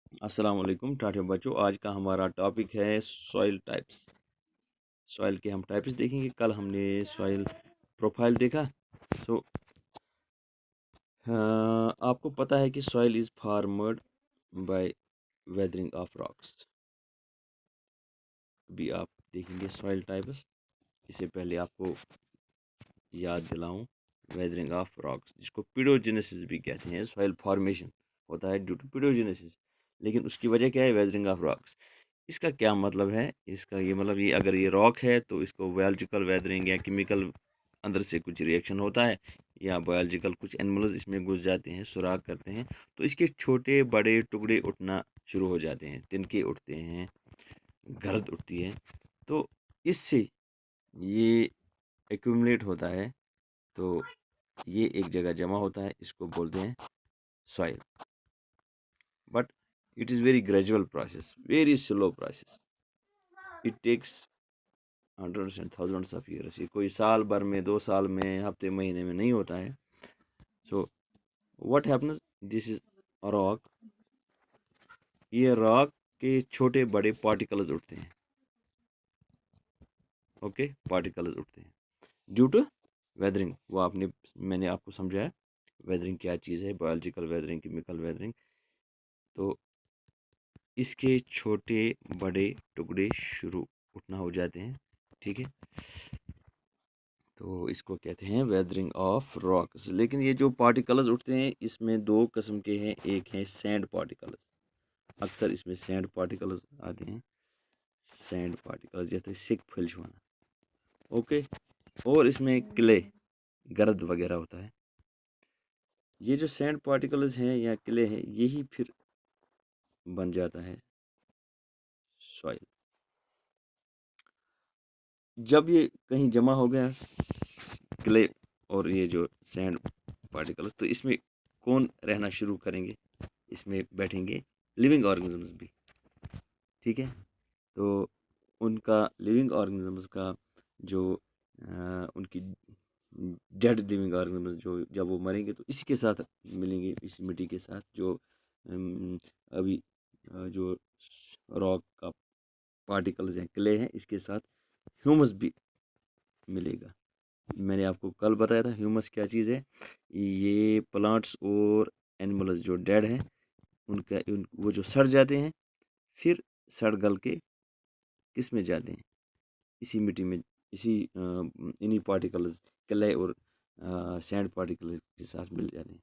अस्सलाम वालेकुम टाटे बच्चों। आज का हमारा टॉपिक है सॉइल टाइप्स। सॉइल के हम टाइप्स देखेंगे। कल हमने सॉइल प्रोफाइल देखा। सो आपको पता है कि soil is formed by weathering of rocks. अभी आप देखेंगे सॉइल टाइप्स। इससे पहले आपको याद दिलाऊं, वेदरिंग ऑफ रॉक्स जिसको पीडोजेनेसिस भी कहते हैं, सॉइल फॉर्मेशन होता है ड्यू टू पीडोजेनेसिस। लेकिन उसकी वजह क्या है? Weathering of rocks. इसका क्या मतलब है? इसका ये मतलब, ये अगर ये रॉक है तो इसको बायोलॉजिकल वेदरिंग या केमिकल अंदर से कुछ रिएक्शन होता है, या बायोलॉजिकल कुछ एनिमल्स इसमें घुस जाते हैं, सुराख करते हैं, तो इसके छोटे बड़े टुकड़े उठना शुरू हो जाते हैं, तिनके उठते हैं, गर्द उठती है। तो इससे ये एक्यूमुलेट होता है, तो ये एक जगह जमा होता है, इसको बोलते हैं soil. But it is very gradual process, very slow process. It takes hundreds and thousands of years. ये कोई साल भर में, 2 साल में, हफ्ते महीने में नहीं होता है। So what happens, this is rock. ये रॉक के छोटे बड़े पार्टिकल्स उठते हैं। ओके, पार्टिकल्स उठते हैं ड्यू टू वेदरिंग। वो आपने, मैंने आपको समझाया वेदरिंग क्या चीज़ है, बायोलॉजिकल वेदरिंग, केमिकल वेदरिंग। तो इसके छोटे बड़े टुकड़े शुरू उठना हो जाते हैं। ठीक है, तो इसको कहते हैं वेदरिंग ऑफ रॉक्स। लेकिन ये जो पार्टिकल्स उठते हैं, इसमें दो किस्म के हैं। एक है सैंड पार्टिकल्स, अक्सर इसमें सैंड पार्टिकल्स आते हैं। सैंड पार्टिकल्स जैसे सिक फुलझुआना। ओके, और इसमें क्ले, गर्द वगैरह होता है। ये जो सैंड पार्टिकल्स हैं या क्ले हैं, यही फिर बन जाता है सॉइल। जब ये कहीं जमा हो गया क्ले और ये जो सैंड पार्टिकल्स, तो इसमें कौन रहना शुरू करेंगे? इसमें बैठेंगे लिविंग ऑर्गेनिजम्स भी। ठीक है, तो उनका लिविंग ऑर्गेनिजम्स का जो उनकी डेड लिविंग ऑर्गेनिजम्स जो जब वो मरेंगे तो इसी के साथ मिलेंगे, इस मिट्टी के साथ जो अभी जो रॉक का पार्टिकल्स हैं, क्ले हैं, इसके साथ ह्यूमस भी मिलेगा। मैंने आपको कल बताया था ह्यूमस क्या चीज़ है। ये प्लांट्स और एनिमल्स जो डेड हैं, वो जो सड़ जाते हैं, फिर सड़ गल के किस में जाते हैं? इसी मिट्टी में, इसी इन्हीं पार्टिकल्स, क्ले और सैंड पार्टिकल के साथ मिल जाते हैं।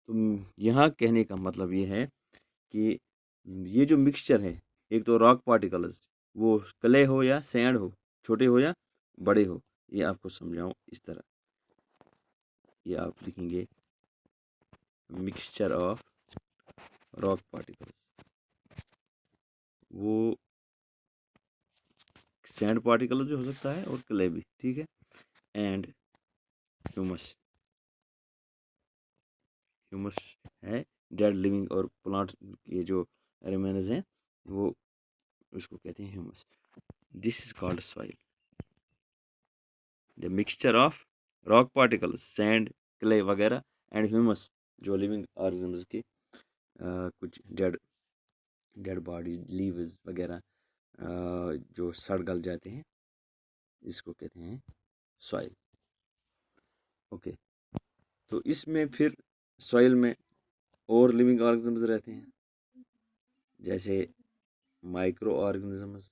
तो यहाँ कहने का मतलब ये है कि ये जो मिक्सचर है, एक तो रॉक पार्टिकल्स, वो क्ले हो या सैंड हो, छोटे हो या बड़े हो, ये आपको समझाऊँ इस तरह। ये आप लिखेंगे मिक्सचर ऑफ रॉक पार्टिकल्स। वो सैंड पार्टिकल जो हो सकता है और क्ले भी, ठीक है। एंड ह्यूमस, ह्यूमस है डेड लिविंग और प्लांट के जो रिमेन्स हैं, वो उसको कहते हैं humus. This is called soil. The mixture of rock particles, sand, clay वगैरह, एंड ह्यूमस जो लिविंग ऑर्गेनिजम्स के कुछ डेड डेड बॉडी लीव्स वगैरह जो सड़ गल जाते हैं, इसको कहते हैं सॉइल। ओके, तो इसमें फिर सॉइल में और लिविंग ऑर्गेनिजम्स रहते हैं, जैसे माइक्रो ऑर्गेनिजम्स,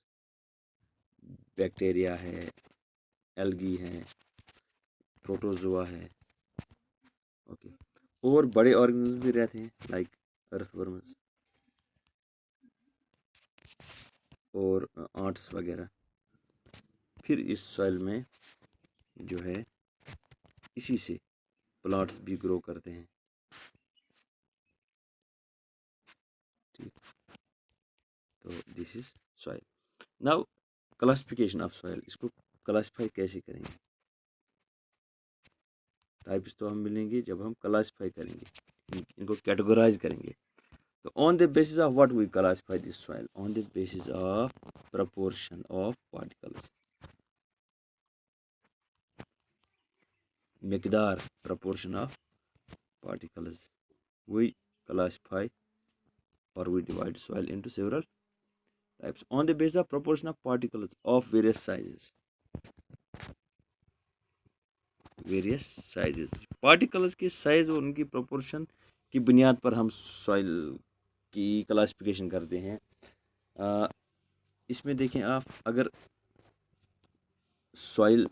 बैक्टीरिया है, एल्गी है, प्रोटोजोआ है। ओके, और बड़े ऑर्गेनिजम्स भी रहते हैं लाइक अर्थवर्म्स और आंट्स वगैरह। फिर इस सॉइल में जो है, इसी से प्लांट्स भी ग्रो करते हैं। ठीक, तो this is soil. Now classification of soil, इसको क्लासिफाई कैसे करेंगे? टाइप्स तो हम मिलेंगे जब हम क्लासिफाई करेंगे, इनको कैटेगराइज करेंगे। तो on the basis of what we classify this soil? On the basis of proportion of particles, मिकदार, proportion of particles, we classify or we divide soil into several types on the basis of proportion of particles of various sizes. Various sizes, particles के size और उनकी proportion की बुनियाद पर हम soil की classification करते हैं। इसमें देखें आप, अगर सॉइल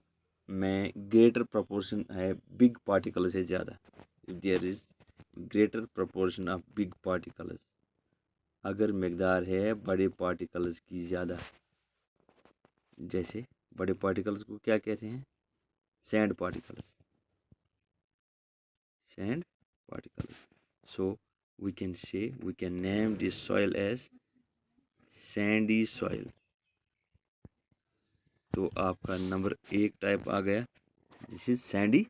में ग्रेटर प्रोपोर्शन है बिग पार्टिकल से ज़्यादा, there is greater proportion of big particles, अगर मकदार है बड़े पार्टिकल्स की ज़्यादा, जैसे बड़े पार्टिकल्स को क्या कहते हैं, sand particles, sand particles. So we can say, we can name this soil as sandy soil. तो आपका नंबर 1 टाइप आ गया, this is sandy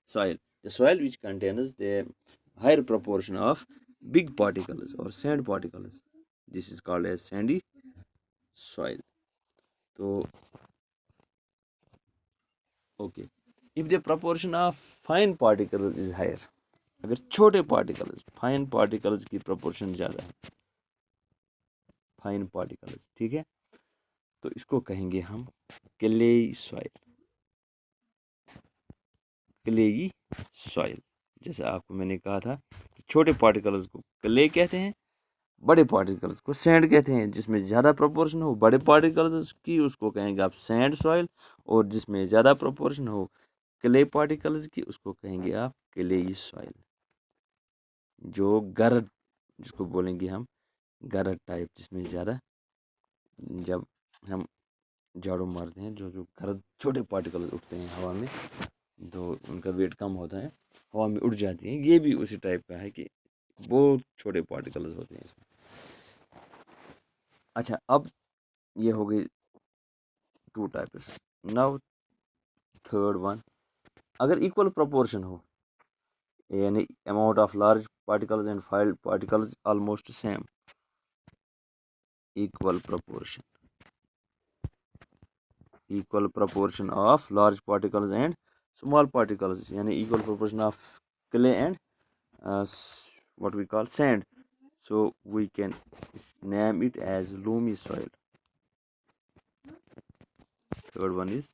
soil, the soil which contains the higher proportion of big particles or sand particles, this is called as sandy soil. तो okay, if the proportion of fine particles is higher, अगर छोटे particles, fine particles की proportion ज़्यादा है, fine particles, ठीक है, तो इसको कहेंगे हम क्लेई सॉइल, क्लेई सॉइल। जैसे आपको मैंने कहा था, छोटे पार्टिकल्स को क्ले कहते हैं, बड़े पार्टिकल्स को सैंड कहते हैं। जिसमें ज़्यादा प्रोपोर्शन हो बड़े पार्टिकल्स की उसको कहेंगे आप सैंड सॉइल, और जिसमें ज़्यादा प्रोपोर्शन हो क्ले पार्टिकल्स की उसको कहेंगे आप क्लेई सॉइल। जो गरड, जिसको बोलेंगे हम गरड टाइप, जिसमें ज़्यादा, जब हम झाड़ू मारते हैं, जो जो गरद छोटे पार्टिकल्स उठते हैं हवा में, तो उनका वेट कम होता है, हवा में उड़ जाती हैं, ये भी उसी टाइप का है कि बहुत छोटे पार्टिकल्स होते हैं इसमें। अच्छा, अब ये हो गई 2 टाइप्स। नाउ थर्ड वन, अगर इक्वल प्रोपोर्शन हो, यानी amount of large particles and fine particles almost same, equal proportion of large particles and small particles, yani equal proportion of clay and what we call sand, so we can name it as loamy soil. Third one is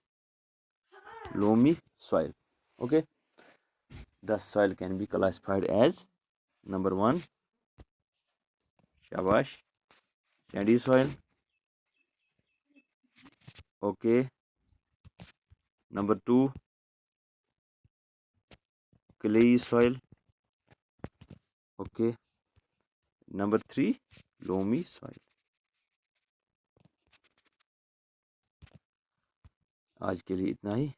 loamy soil. Okay, the soil can be classified as number 1 shabash sandy soil. Okay, number 2 clay soil. Okay, number 3 loamy soil. आज के लिए इतना ही।